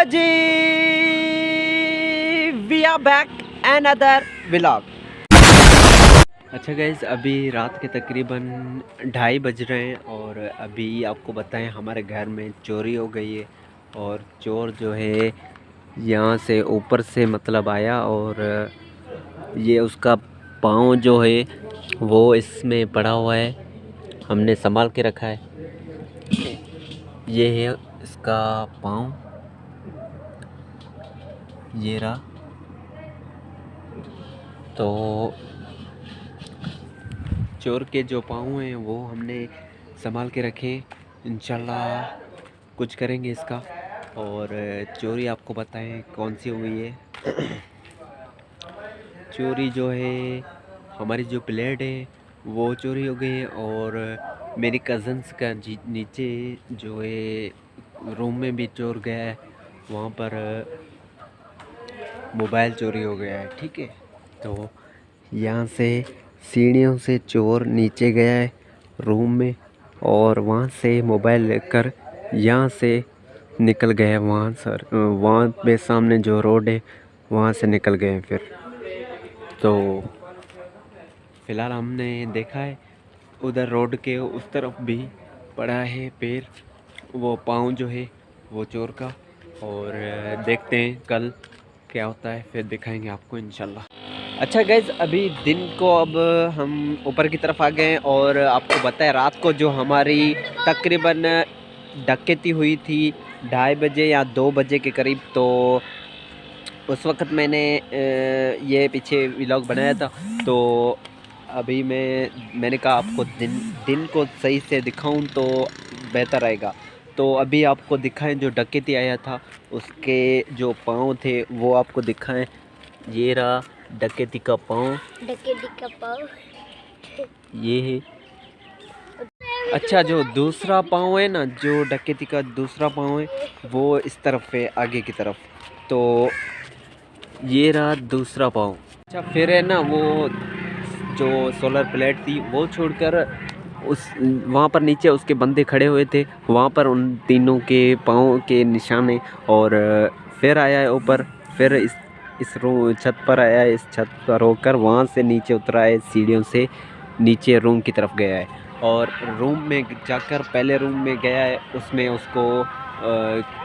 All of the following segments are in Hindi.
Ji, we are back another vlog. अच्छा गाइस, अभी रात के तकरीबन 2:30 बज रहे हैं और अभी आपको बताएं हमारे घर में चोरी हो गई है। और चोर जो है यहाँ से ऊपर से मतलब आया और ये उसका पाँव जो है वो इसमें पड़ा हुआ है, हमने संभाल के रखा है। ये है इसका पाँव, ये रहा। तो चोर के जो पाँव हैं वो हमने संभाल के रखे, इंशाल्लाह कुछ करेंगे इसका। और चोरी आपको बताएं कौन सी हुई है। चोरी जो है हमारी जो प्लेट है वो चोरी हो गई है। और मेरी कज़न्स का नीचे जो है रूम में भी चोर गया है, वहाँ पर मोबाइल चोरी हो गया है। ठीक है, तो यहाँ से सीढ़ियों से चोर नीचे गया है रूम में और वहाँ से मोबाइल लेकर यहाँ से निकल गया। वहाँ पे सामने जो रोड है वहाँ से निकल गए। फिर तो फ़िलहाल हमने देखा है उधर रोड के उस तरफ भी पड़ा है पैर, वो पाँव जो है वो चोर का। और देखते हैं कल क्या होता है, फिर दिखाएंगे आपको इंशाल्लाह। अच्छा गैस, अभी दिन को अब हम ऊपर की तरफ आ गए हैं और आपको बताया रात को जो हमारी तकरीबन डकैती हुई थी 2:30 बजे या 2 बजे के करीब। तो उस वक्त मैंने ये पीछे व्लॉग बनाया था। तो अभी मैंने कहा आपको दिन को सही से दिखाऊं तो बेहतर रहेगा। तो अभी आपको दिखाएं जो डकैती आया था उसके जो पाँव थे वो आपको दिखाएं। ये रहा डकैती का पाँव, ये है। अच्छा, जो दूसरा पाँव है ना, जो डकैती का दूसरा पाँव है वो इस तरफ है, आगे की तरफ। तो ये रहा दूसरा पाँव। अच्छा, फिर है ना वो जो सोलर प्लेट थी वो छोड़कर उस वहाँ पर नीचे उसके बंदे खड़े हुए थे, वहाँ पर उन तीनों के पाँव के निशान हैं। और फिर आया है ऊपर, फिर इस छत पर आया है, इस छत पर होकर वहाँ से नीचे उतरा है, सीढ़ियों से नीचे रूम की तरफ गया है। और रूम में जाकर पहले रूम में गया है, उसमें उसको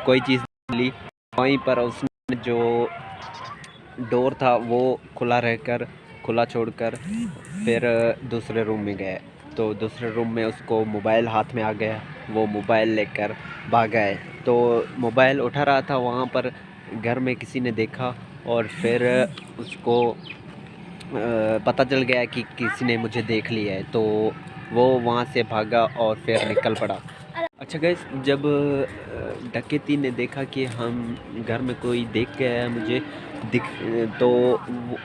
कोई चीज़ मिली। वहीं पर उसने जो डोर था वो खुला छोड़कर फिर दूसरे रूम में गया। तो दूसरे रूम में उसको मोबाइल हाथ में आ गया, वो मोबाइल लेकर भागा है। तो मोबाइल उठा रहा था, वहाँ पर घर में किसी ने देखा और फिर उसको पता चल गया कि किसी ने मुझे देख लिया है। तो वो वहाँ से भागा और फिर निकल पड़ा। अच्छा गाइस, जब डकैती ने देखा कि हम घर में कोई देख गया है मुझे तो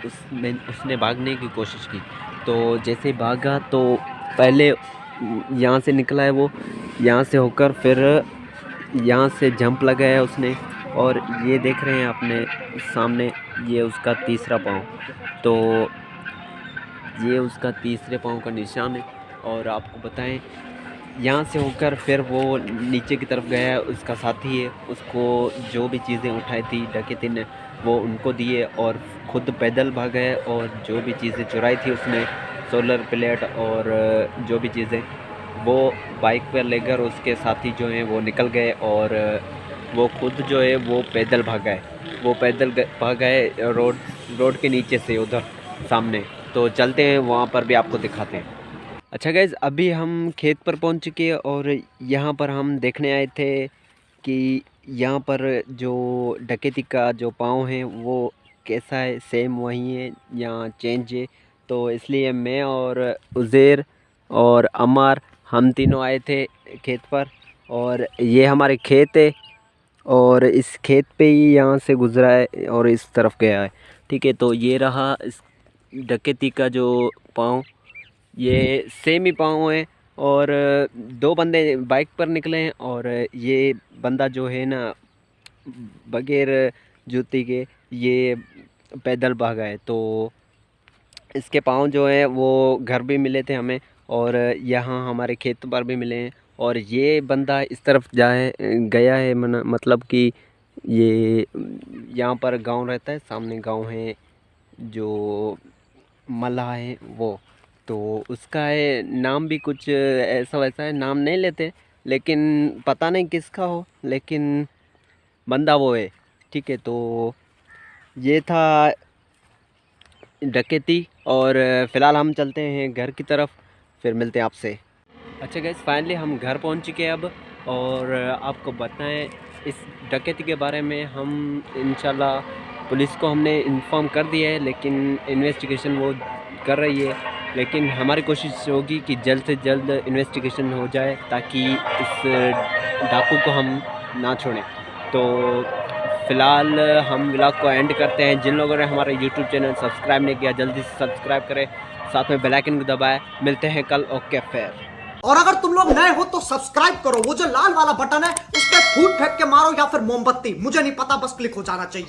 उसने भागने की कोशिश की। तो जैसे भागा तो पहले यहाँ से निकला है वो, यहाँ से होकर फिर यहाँ से जंप लगाया उसने। और ये देख रहे हैं अपने सामने, ये उसका तीसरा पाँव। तो ये उसका तीसरे पाँव का निशान है। और आपको बताएं यहाँ से होकर फिर वो नीचे की तरफ गया है, उसका साथी है, उसको जो भी चीज़ें उठाई थी डकैती ने वो उनको दिए और ख़ुद पैदल भागा है। और जो भी चीज़ें चुराई थी उसने, सोलर प्लेट और जो भी चीज़ें, वो बाइक पर लेकर उसके साथी जो हैं वो निकल गए। और वो खुद जो है वो पैदल भागा है, वो पैदल भागा है रोड के नीचे से उधर सामने। तो चलते हैं वहाँ पर भी आपको दिखाते हैं। अच्छा गाइज़, अभी हम खेत पर पहुंच चुके हैं और यहाँ पर हम देखने आए थे कि यहाँ पर जो डकैती का जो पाँव है वो कैसा है, सेम वही है या चेंज है। तो इसलिए मैं और उज़ैर और अमार हम तीनों आए थे खेत पर। और ये हमारे खेत है और इस खेत पे ही यहाँ से गुज़रा है और इस तरफ गया है। ठीक है, तो ये रहा इस डकैती का जो पाँव, ये सेम ही पाँव है। और दो बंदे बाइक पर निकले हैं और ये बंदा जो है ना बगैर जूती के ये पैदल भागा है। तो इसके पाँव जो है वो घर भी मिले थे हमें और यहाँ हमारे खेत पर भी मिले हैं। और ये बंदा इस तरफ गया है, मतलब कि ये यहाँ पर गांव रहता है, सामने गांव है जो मल्लाह है वो, तो उसका है नाम भी कुछ ऐसा वैसा है, नाम नहीं लेते, लेकिन पता नहीं किसका हो, लेकिन बंदा वो है। ठीक है, तो ये था डकैती, और फ़िलहाल हम चलते हैं घर की तरफ, फिर मिलते हैं आपसे। अच्छा गैस, फाइनली हम घर पहुंच चुके हैं अब, और आपको बताएं इस डकैती के बारे में। हम इंशाल्लाह पुलिस को हमने इन्फॉर्म कर दिया है, लेकिन इन्वेस्टिगेशन वो कर रही है, लेकिन हमारी कोशिश होगी कि जल्द से जल्द इन्वेस्टिगेशन हो जाए, ताकि इस डाकू को हम ना छोड़ें। तो फ़िलहाल हम व्लॉग को एंड करते हैं। जिन लोगों ने हमारा यूट्यूब चैनल सब्सक्राइब नहीं किया, जल्दी से सब्सक्राइब करें, साथ में बेल आइकन को दबाएं। मिलते हैं कल। ओके फिर। और अगर तुम लोग नए हो तो सब्सक्राइब करो, वो जो लाल वाला बटन है उस पर फूट फेंक के मारो या फिर मोमबत्ती, मुझे नहीं पता, बस क्लिक हो जाना चाहिए।